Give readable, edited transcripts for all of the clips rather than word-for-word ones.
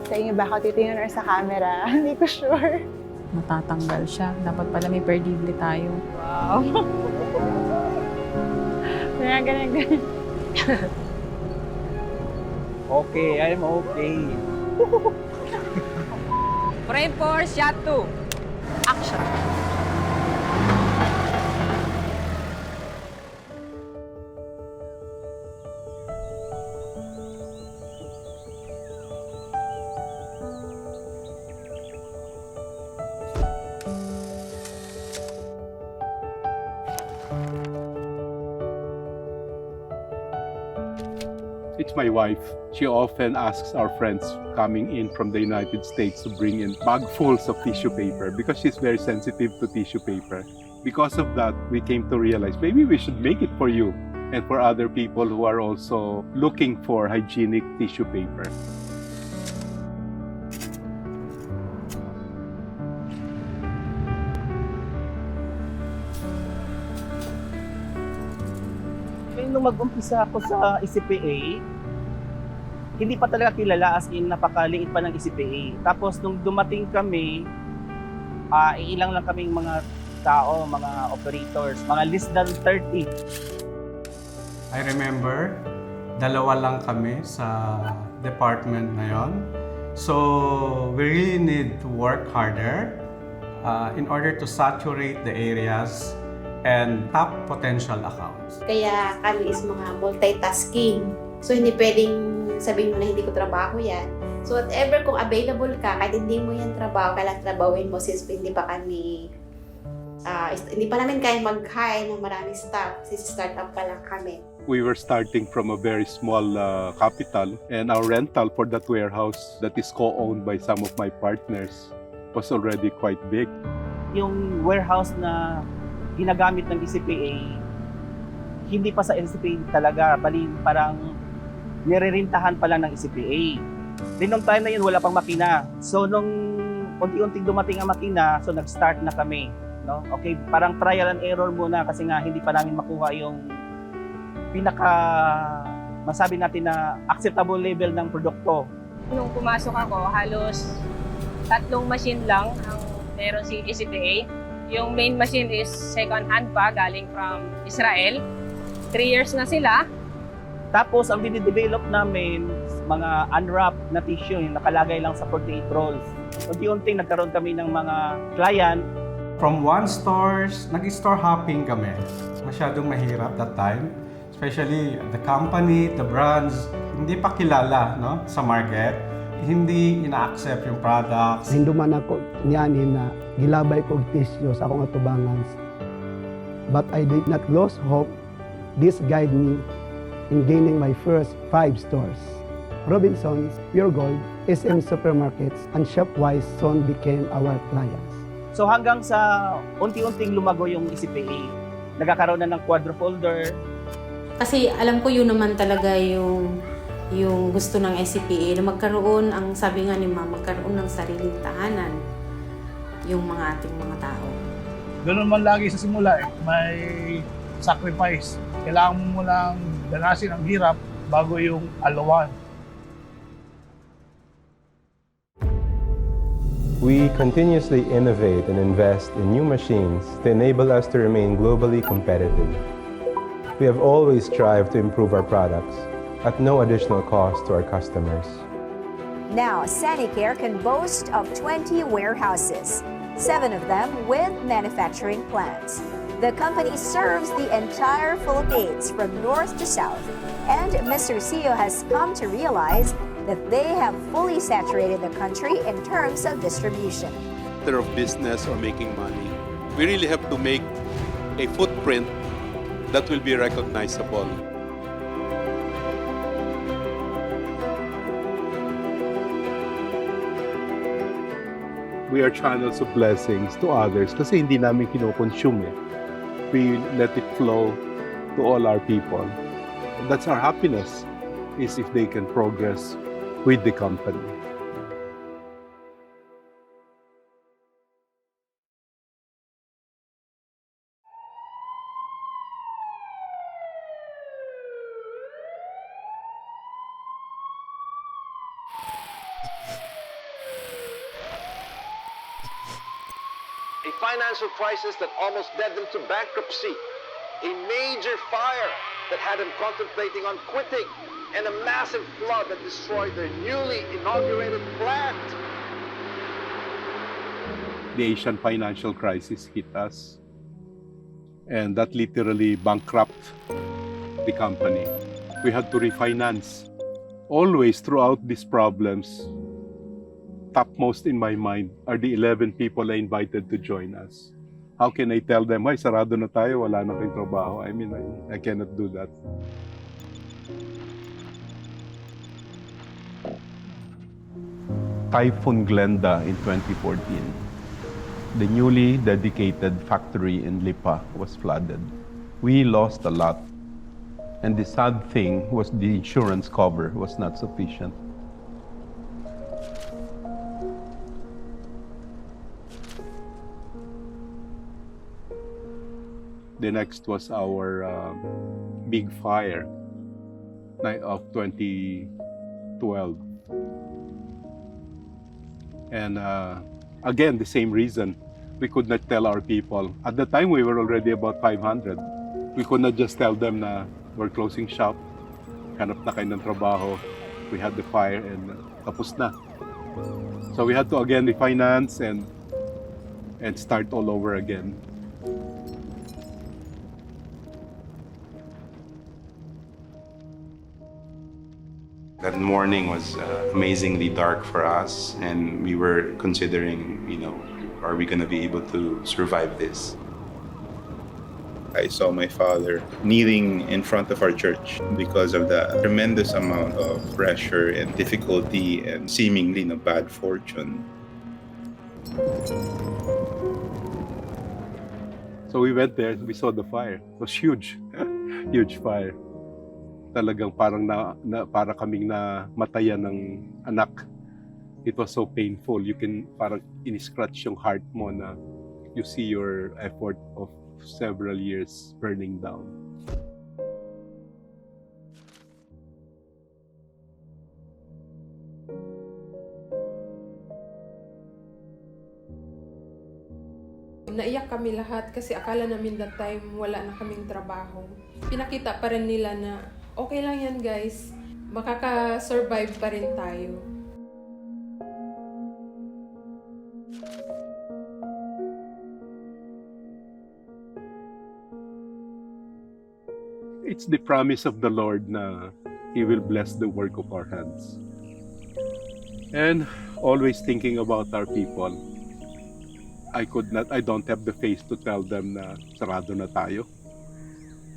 Sa inyo ba ako titingnan or sa camera? Hindi ko sure. Matatanggal siya. Dapat pala may perdible tayo. Wow. Ganyan. Okay, I'm okay. Frame 4, shot 2. Action! It's my wife. She often asks our friends coming in from the United States to bring in bagfuls of tissue paper because she's very sensitive to tissue paper. Because of that, we came to realize maybe we should make it for you and for other people who are also looking for hygienic tissue paper. Nung mag-umpisa ako sa SCPA, hindi pa talaga kilala, as in napakaliit pa ng SCPA. Tapos nung dumating kami, iilang lang kaming mga tao, mga operators, mga less than 30. I remember, dalawa lang kami sa department na yon. So, we really need to work harder in order to saturate the areas and top potential accounts. Kaya kami is mga multitasking. So, hindi pwedeng sabihin mo na hindi ko trabaho yan. So, whatever kung available ka, kahit hindi mo yan trabaho, kailangan trabawin mo since hindi pa namin kaya mag-hire ng maraming staff since startup pa lang kami. We were starting from a very small capital, and our rental for that warehouse that is co-owned by some of my partners was already quite big. Yung warehouse na ginagamit ng SCPA, hindi pa sa SCPA talaga, bali parang nirerintahan pa lang ng SCPA. Then nung time na yun, wala pang makina. So nung unti-unting dumating ang makina, so nag-start na kami. No? Okay, parang trial and error muna kasi nga hindi pa namin makuha yung pinaka masabi natin na acceptable level ng produkto. Nung pumasok ako, halos 3 machine lang ang meron si SCPA. Yung main machine is second hand pa, galing from Israel. 3 years na sila. Tapos ang dinidevelop namin, mga unwrapped na tissue, yung nakalagay lang sa 48 rolls. Unti-unting nagkaroon kami ng mga client. From one stores, nag-store hopping kami. Masyadong mahirap that time. Especially the company, the brands, hindi pa kilala no, sa market. Hindi ina-accept yung products. Hinduman ako niyanin na gilabay ko tisyo sa akong atubangan. But I did not lose hope. This guided me in gaining my first 5 stores. Robinsons, Pure Gold, SM Supermarkets, and Shopwise soon became our clients. So hanggang sa unti-unting lumago yung SCPA, nagkakaroon na ng quadrofolder. Kasi alam ko yun naman talaga yung gusto ng SCPA na magkaroon, ang sabi nga ni Ma'am, magkaroon ng sariling tahanan yung mga ating mga tao. Ganun man lagi sa simula may sacrifice. Kailangan mo lang danasin ang hirap bago yung alawan. We continuously innovate and invest in new machines to enable us to remain globally competitive. We have always strived to improve our products at no additional cost to our customers. Now, Sanicare can boast of 20 warehouses, 7 of them with manufacturing plants. The company serves the entire Philippines from north to south, and Mr. CEO has come to realize that they have fully saturated the country in terms of distribution. Instead of business or making money, we really have to make a footprint that will be recognizable. We are channels of blessings to others kasi hindi namin kinoconsume eh. We let it flow to all our people. And that's our happiness, is if they can progress with the company. financial crisis that almost led them to bankruptcy, a major fire that had them contemplating on quitting, and a massive flood that destroyed their newly inaugurated plant. The Asian financial crisis hit us, and that literally bankrupted the company. We had to refinance. Always throughout these problems, topmost in my mind are the 11 people I invited to join us. How can I tell them, ay, sarado na tayo, wala na kayong trabaho? I mean, I cannot do that. Typhoon Glenda in 2014. The newly dedicated factory in Lipa was flooded. We lost a lot. And the sad thing was the insurance cover was not sufficient. The next was our big fire of 2012. And again, the same reason. We could not tell our people. At the time, we were already about 500. We could not just tell them na we're closing shop, hanap na kayo ng trabaho. We had the fire and tapos na. So we had to again refinance and start all over again. That morning was amazingly dark for us, and we were considering, are we going to be able to survive this? I saw my father kneeling in front of our church because of the tremendous amount of pressure and difficulty and seemingly bad fortune. So we went there, we saw the fire. It was huge, huge fire. Talagang parang para kaming namatayan ng anak. It was so painful. You can parang in-scratch yung heart mo na you see your effort of several years burning down. Naiyak kami lahat kasi akala namin that time wala na kaming trabaho. Pinakita pa rin nila na okay lang yan guys, makaka-survive pa rin tayo. It's the promise of the Lord na He will bless the work of our hands. And always thinking about our people. I don't have the face to tell them na sarado na tayo.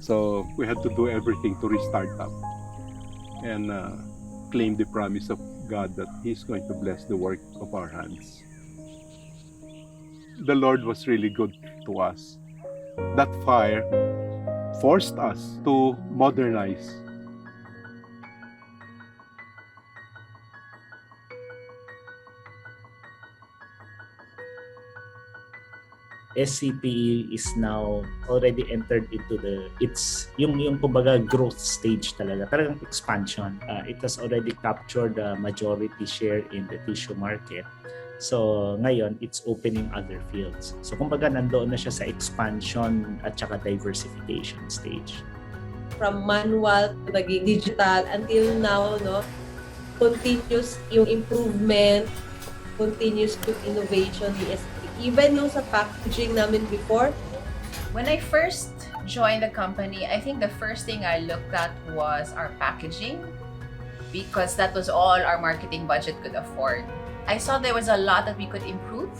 So we had to do everything to restart up and claim the promise of God that He's going to bless the work of our hands. The Lord was really good to us. That fire forced us to modernize. SCPA is now already entered into yung kumbaga growth stage talaga, talagang expansion. It has already captured the majority share in the tissue market. So ngayon, it's opening other fields. So kumbaga nandoon na siya sa expansion at saka diversification stage. From manual to naging digital until now, continuous yung improvement, continuous yung innovation ni SCPA. Even sa packaging namin before. When I first joined the company, I think the first thing I looked at was our packaging because that was all our marketing budget could afford. I saw there was a lot that we could improve.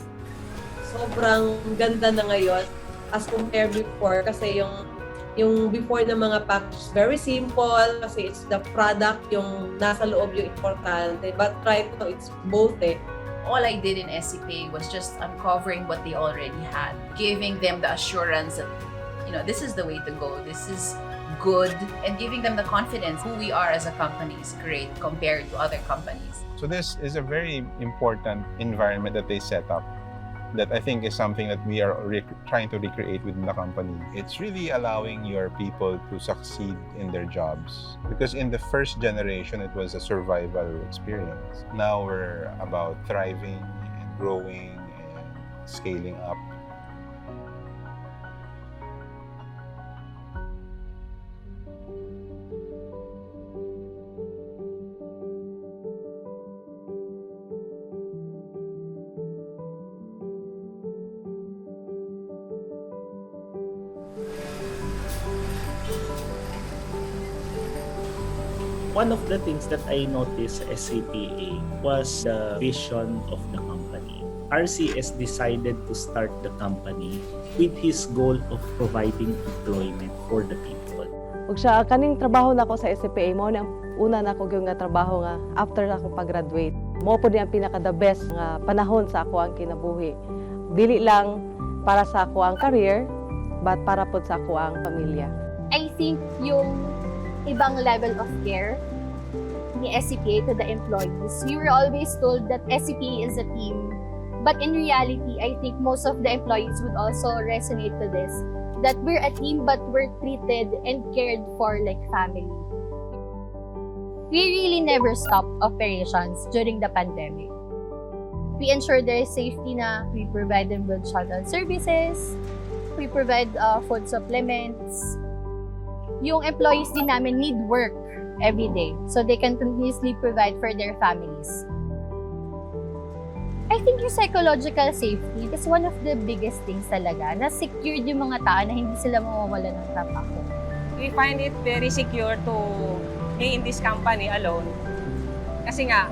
Sobrang ganda na ngayon as compared before kasi yung before na mga packages very simple kasi it's the product yung nasa loob yung importante, but right now it's both All I did in SCPA was just uncovering what they already had, giving them the assurance that, this is the way to go, this is good, and giving them the confidence who we are as a company is great compared to other companies. So this is a very important environment that they set up that I think is something that we are trying to recreate within the company. It's really allowing your people to succeed in their jobs. Because in the first generation, it was a survival experience. Now we're about thriving and growing and scaling up. One of the things that I noticed sa SCPA was the vision of the company. RCS decided to start the company with his goal of providing employment for the people. Ug sa kaning trabaho nako sa SCPA mo na una nako gyud nga trabaho nga after nako pag-graduate. Mo pud ang pinaka the best nga panahon sa ako ang kinabuhi. Dili lang para sa ako ang career, but para pud sa ako ang pamilya. I think yung ibang level of care ni SCPA to the employees. We were always told that SCPA is a team. But in reality, I think most of the employees would also resonate to this. That we're a team but we're treated and cared for like family. We really never stopped operations during the pandemic. We ensure their safety na we provide them with shuttle services, we provide food supplements. Yung employees din namin need work every day so they can continuously provide for their families. I think yung psychological safety is one of the biggest things talaga, na secured yung mga tao na hindi sila mawawala ng trabaho. We find it very secure to be in this company alone. Kasi nga,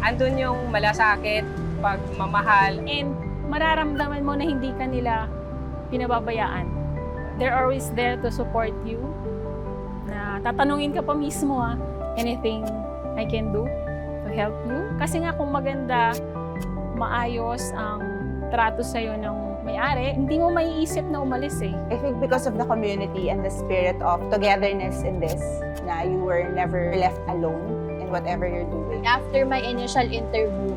andun yung malasakit, pagmamahal. And mararamdaman mo na hindi ka nila pinababayaan. They're always there to support you. Na tatanungin ka pa mismo, anything I can do to help you. Kasi nga kung maganda, maayos ang trato sa'yo ng may-ari, hindi mo maiisip na umalis eh. I think because of the community and the spirit of togetherness in this, na you were never left alone in whatever you're doing. After my initial interview,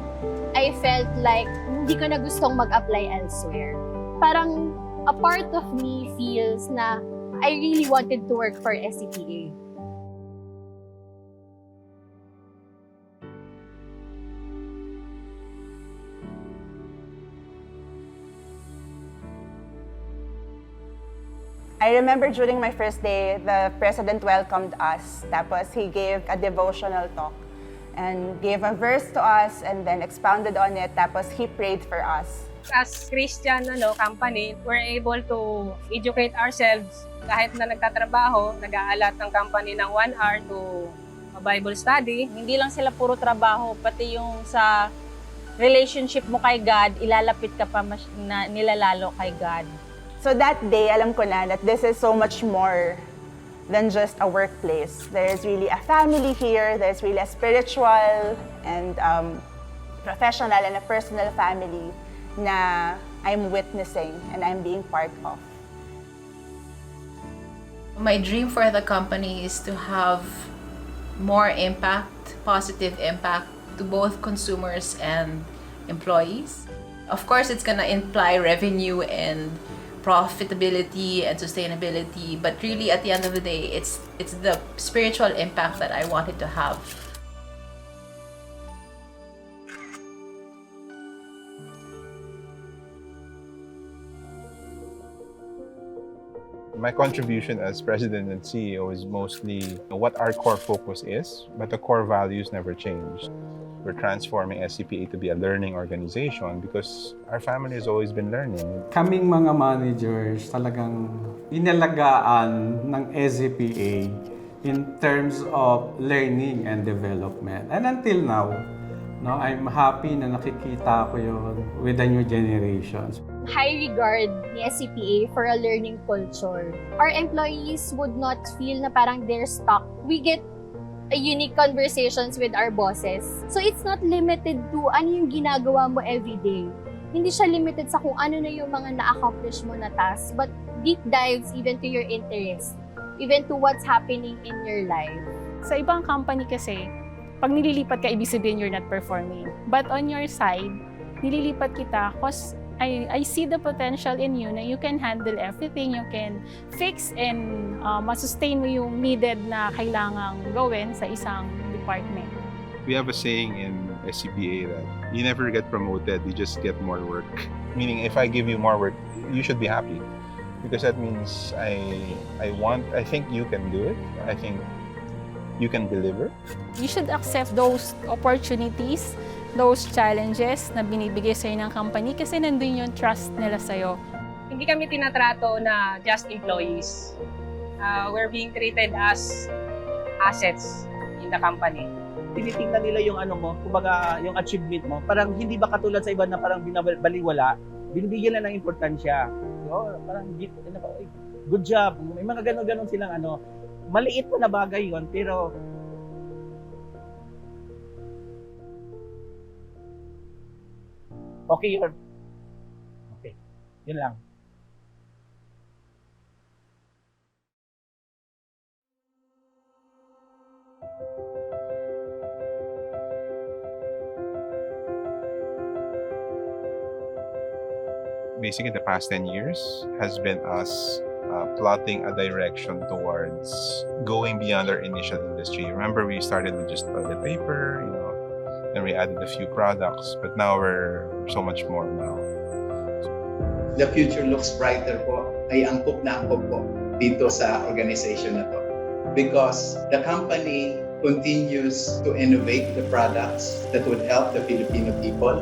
I felt like hindi ko na gustong mag-apply elsewhere. Parang a part of me feels na I really wanted to work for SCPA. I remember during my first day, the president welcomed us. Tapos he gave a devotional talk and gave a verse to us and then expounded on it. Tapos he prayed for us. As Christian company, we're able to educate ourselves. Kahit na nagtatrabaho, nag-aalat ng company ng 1 hour to a Bible study. Hindi lang sila puro trabaho, pati yung sa relationship mo kay God, ilalapit ka pa na nilalalo kay God. So that day, alam ko na that this is so much more than just a workplace. There's really a family here, there's really a spiritual and professional and a personal family na I'm witnessing and I'm being part of. My dream for the company is to have more impact, positive impact to both consumers and employees. Of course, it's gonna imply revenue and profitability and sustainability, but really at the end of the day, it's the spiritual impact that I wanted to have. My contribution as president and CEO is mostly what our core focus is, but the core values never change. We're transforming SCPA to be a learning organization because our family has always been learning. Kaming mga managers talagang inalagaan ng SCPA in terms of learning and development. And until now, I'm happy na nakikita ko yun with the new generations. High regard ni SCPA for a learning culture. Our employees would not feel na parang they're stuck. We get a unique conversations with our bosses. So it's not limited to ano yung ginagawa mo every day. Hindi siya limited sa kung ano na yung mga na-accomplish mo na tasks, but deep dives even to your interest, even to what's happening in your life. Sa ibang company kasi, pag nililipat ka, ibig sabihin you're not performing. But on your side, nililipat kita because I see the potential in you na you can handle everything, you can fix and masustain mo yung needed na kailangang gawin sa isang department. We have a saying in SCPA that you never get promoted, you just get more work. Meaning, if I give you more work, you should be happy. Because that means I think you can do it. I think you can deliver. You should accept those opportunities, those challenges na binibigay sa'yo ng company kasi nandun yung trust nila sa'yo. Hindi kami tinatrato na just employees. We're being treated as assets. in the company. Tinitingnan nila yung ano mo, kumbaga yung achievement mo. Parang hindi ba katulad sa iba na parang binabaliwala, binibigyan na ng importansya. So, parang good job. May mga ganon-ganon silang ano. Maliit po na bagay yon pero okay yun. Okay. Yun lang. Basically, the past 10 years has been us plotting a direction towards going beyond our initial industry. Remember, we started with just toilet paper, and we added a few products, but now we're so much more now. The future looks brighter po, ay angkop na angkop po dito sa organization na to. Because the company continues to innovate the products that would help the Filipino people.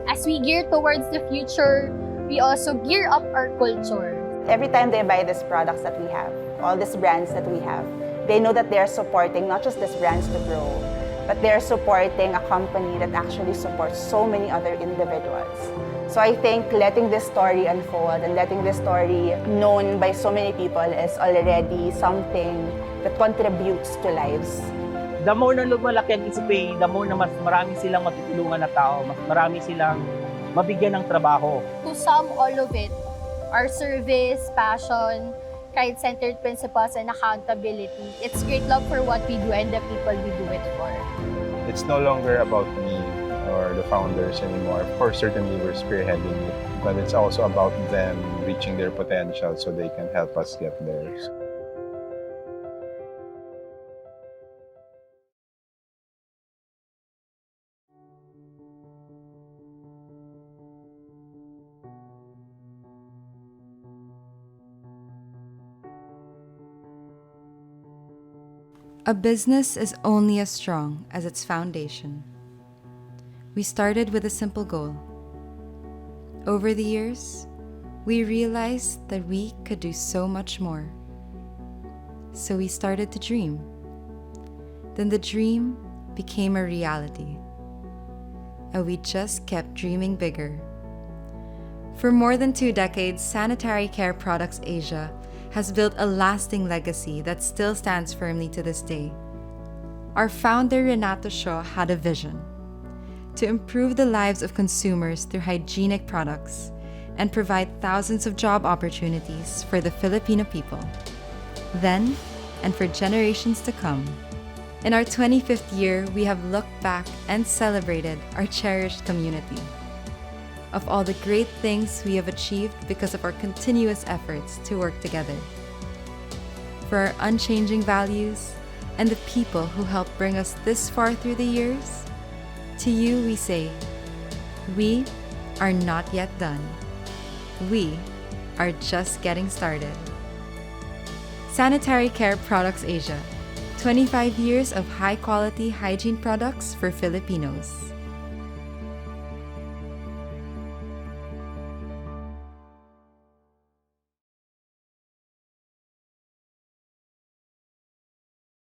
As we gear towards the future, we also gear up our culture. Every time they buy these products that we have, all these brands that we have, they know that they're supporting not just these brands to grow, but they're supporting a company that actually supports so many other individuals. So I think letting this story unfold and letting this story known by so many people is already something that contributes to lives. The more na lumalaki ang SCPA, the more na mas marami silang matutulungan na tao, mas marami silang mabigyan ng trabaho. To sum all of it, our service, passion, client-centered principles, and accountability, it's great love for what we do and the people we do it for. It's no longer about me or the founders anymore. Of course, certainly we're spearheading it, but it's also about them reaching their potential so they can help us get there. A business is only as strong as its foundation. We started with a simple goal. Over the years, we realized that we could do so much more. So we started to dream. Then the dream became a reality. And we just kept dreaming bigger. For more than 2 decades, Sanitary Care Products Asia has built a lasting legacy that still stands firmly to this day. Our founder, Renato Shaw, had a vision to improve the lives of consumers through hygienic products and provide thousands of job opportunities for the Filipino people, then and for generations to come. In our 25th year, we have looked back and celebrated our cherished community. Of all the great things we have achieved because of our continuous efforts to work together. For our unchanging values and the people who helped bring us this far through the years, to you we say, we are not yet done. We are just getting started. Sanitary Care Products Asia, 25 years of high-quality hygiene products for Filipinos.